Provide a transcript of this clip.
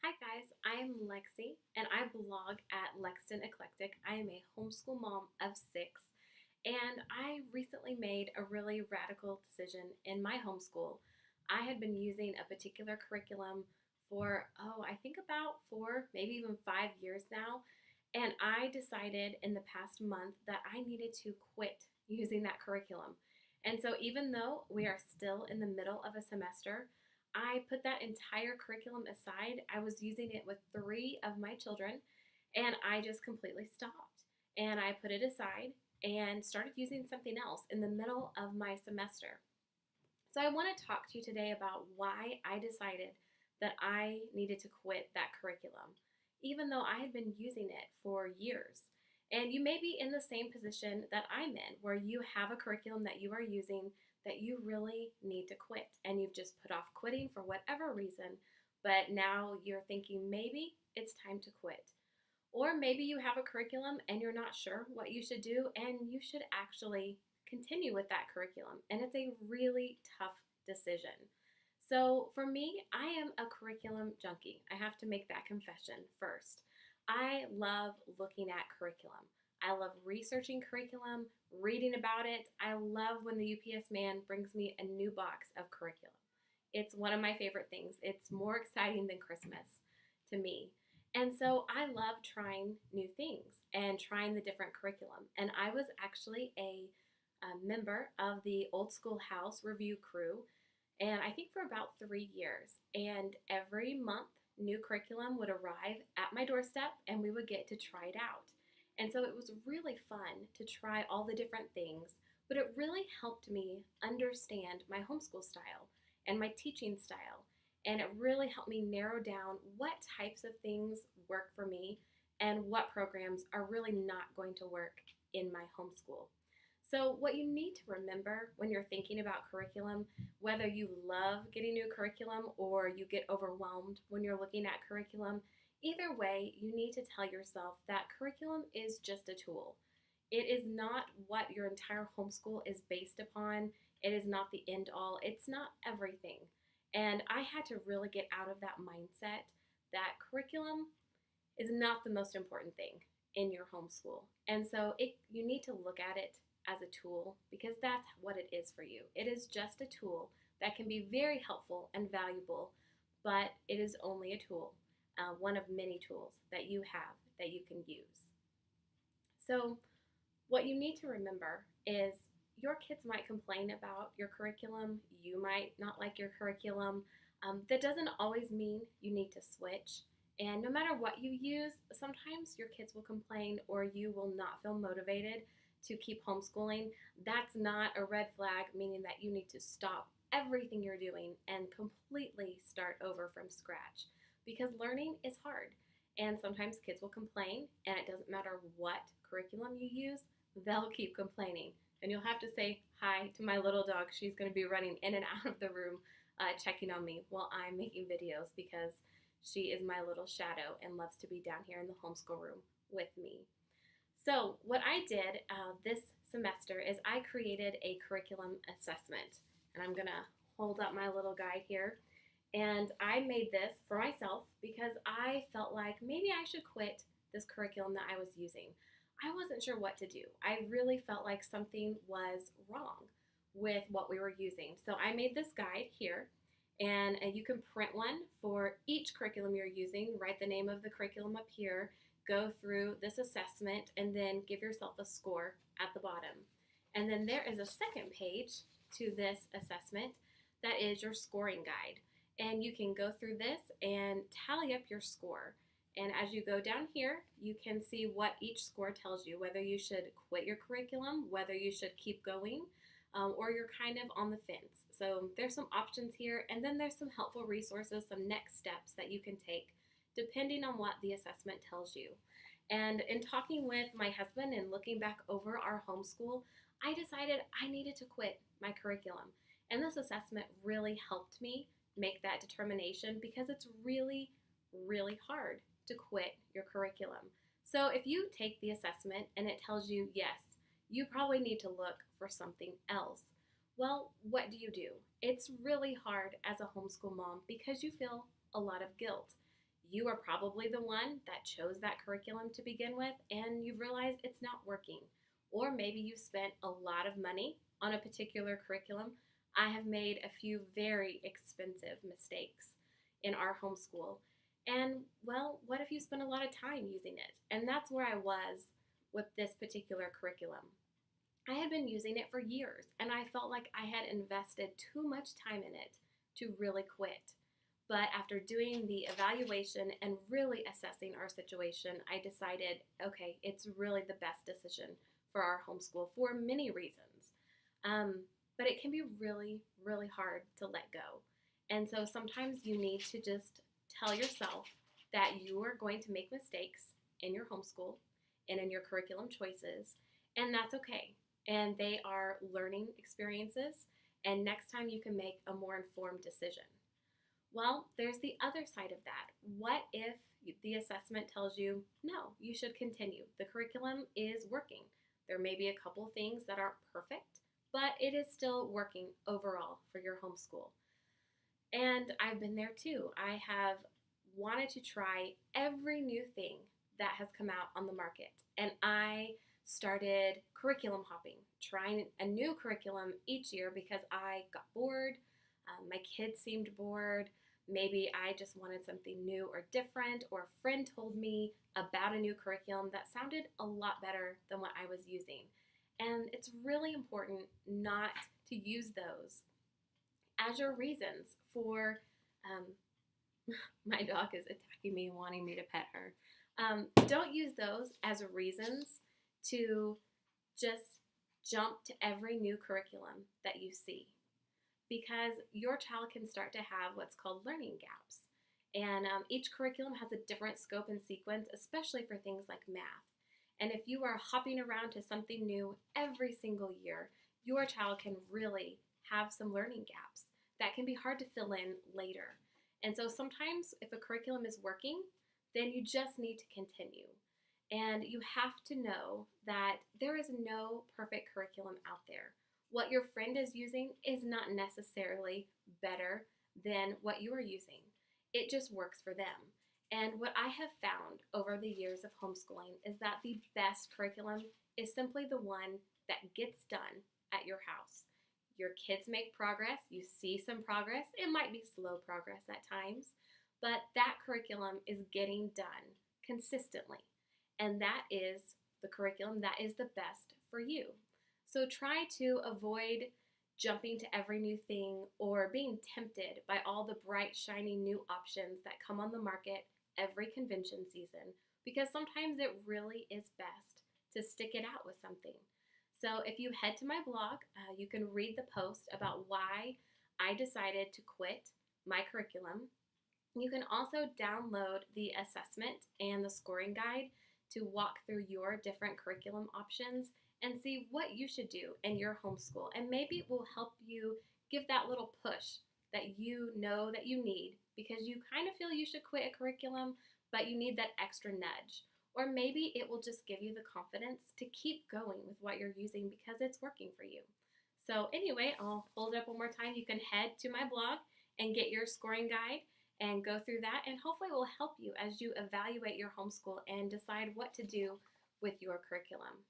Hi guys, I'm Lexi and I blog at Lexton Eclectic. I am a homeschool mom of six and I recently made a really radical decision in my homeschool. I had been using a particular curriculum for, I think about 4, maybe even 5 years now. And I decided in the past month that I needed to quit using that curriculum. And so even though we are still in the middle of a semester, I put that entire curriculum aside. I was using it with 3 of my children, and I just completely stopped. And I put it aside and started using something else in the middle of my semester. So I want to talk to you today about why I decided that I needed to quit that curriculum, even though I had been using it for years. And you may be in the same position that I'm in, where you have a curriculum that you are using that you really need to quit, and you've just put off quitting for whatever reason, but now you're thinking maybe it's time to quit. Or maybe you have a curriculum and you're not sure what you should do, and you should actually continue with that curriculum. And it's a really tough decision. So for me, I am a curriculum junkie. I have to make that confession first. I love looking at curriculum. I love researching curriculum, reading about it. I love when the UPS man brings me a new box of curriculum. It's one of my favorite things. It's more exciting than Christmas to me. And so I love trying new things and trying the different curriculum. And I was actually a member of the Old Schoolhouse review crew, and I think for about 3 years. And every month, new curriculum would arrive at my doorstep, and we would get to try it out. And so it was really fun to try all the different things, but it really helped me understand my homeschool style and my teaching style. And it really helped me narrow down what types of things work for me and what programs are really not going to work in my homeschool. So, what you need to remember when you're thinking about curriculum, whether you love getting new curriculum or you get overwhelmed when you're looking at curriculum, either way, you need to tell yourself that curriculum is just a tool. It is not what your entire homeschool is based upon. It is not the end all. It's not everything. And I had to really get out of that mindset that curriculum is not the most important thing in your homeschool. And so you need to look at it as a tool, because that's what it is for you. It is just a tool that can be very helpful and valuable, but it is only a tool, one of many tools that you have that you can use. So, what you need to remember is your kids might complain about your curriculum, you might not like your curriculum. That doesn't always mean you need to switch. And no matter what you use, sometimes your kids will complain or you will not feel motivated to keep homeschooling. That's not a red flag, meaning that you need to stop everything you're doing and completely start over from scratch, because learning is hard. And sometimes kids will complain, and it doesn't matter what curriculum you use, they'll keep complaining. And you'll have to say hi to my little dog. She's going to be running in and out of the room, checking on me while I'm making videos, because she is my little shadow and loves to be down here in the homeschool room with me. So, what I did this semester is I created a curriculum assessment. And I'm going to hold up my little guy here. And I made this for myself because I felt like maybe I should quit this curriculum that I was using. I wasn't sure what to do. I really felt like something was wrong with what we were using. So I made this guide here, and you can print one for each curriculum you're using. Write the name of the curriculum up here, go through this assessment, and then give yourself a score at the bottom. And then there is a second page to this assessment that is your scoring guide. And you can go through this and tally up your score. And as you go down here, you can see what each score tells you, whether you should quit your curriculum, whether you should keep going, or you're kind of on the fence. So there's some options here, and then there's some helpful resources, some next steps that you can take depending on what the assessment tells you. And in talking with my husband and looking back over our homeschool, I decided I needed to quit my curriculum. And this assessment really helped me make that determination, because it's really, really hard to quit your curriculum. So if you take the assessment and it tells you, yes, you probably need to look for something else, well, what do? It's really hard as a homeschool mom because you feel a lot of guilt. You are probably the one that chose that curriculum to begin with, and you've realized it's not working. Or maybe you've spent a lot of money on a particular curriculum. I have made a few very expensive mistakes in our homeschool. And well, what if you spend a lot of time using it? And that's where I was with this particular curriculum. I had been using it for years, and I felt like I had invested too much time in it to really quit. But after doing the evaluation and really assessing our situation, I decided, okay, it's really the best decision for our homeschool for many reasons. Um, but it can be really, really hard to let go. And so sometimes you need to just tell yourself that you are going to make mistakes in your homeschool and in your curriculum choices, and that's okay. And they are learning experiences, and next time you can make a more informed decision. Well, there's the other side of that. What if the assessment tells you, no, you should continue? The curriculum is working. There may be a couple things that aren't perfect, but it is still working overall for your homeschool. And I've been there too. I have wanted to try every new thing that has come out on the market. And I started curriculum hopping, trying a new curriculum each year because I got bored. My kids seemed bored. Maybe I just wanted something new or different, or a friend told me about a new curriculum that sounded a lot better than what I was using. And it's really important not to use those as your reasons for. Um, my dog is attacking me and wanting me to pet her. Don't use those as reasons to just jump to every new curriculum that you see, because your child can start to have what's called learning gaps. And each curriculum has a different scope and sequence, especially for things like math. And if you are hopping around to something new every single year, your child can really have some learning gaps that can be hard to fill in later. And so sometimes if a curriculum is working, then you just need to continue. And you have to know that there is no perfect curriculum out there. What your friend is using is not necessarily better than what you are using. It just works for them. And what I have found over the years of homeschooling is that the best curriculum is simply the one that gets done at your house. Your kids make progress, you see some progress. It might be slow progress at times, but that curriculum is getting done consistently. And that is the curriculum that is the best for you. So try to avoid jumping to every new thing or being tempted by all the bright, shiny new options that come on the market every convention season, because sometimes it really is best to stick it out with something. So if you head to my blog, you can read the post about why I decided to quit my curriculum. You can also download the assessment and the scoring guide to walk through your different curriculum options and see what you should do in your homeschool. And maybe it will help you give that little push that you know that you need, because you kind of feel you should quit a curriculum, but you need that extra nudge. Or maybe it will just give you the confidence to keep going with what you're using because it's working for you. So anyway, I'll hold it up one more time. You can head to my blog and get your scoring guide and go through that, and hopefully it will help you as you evaluate your homeschool and decide what to do with your curriculum.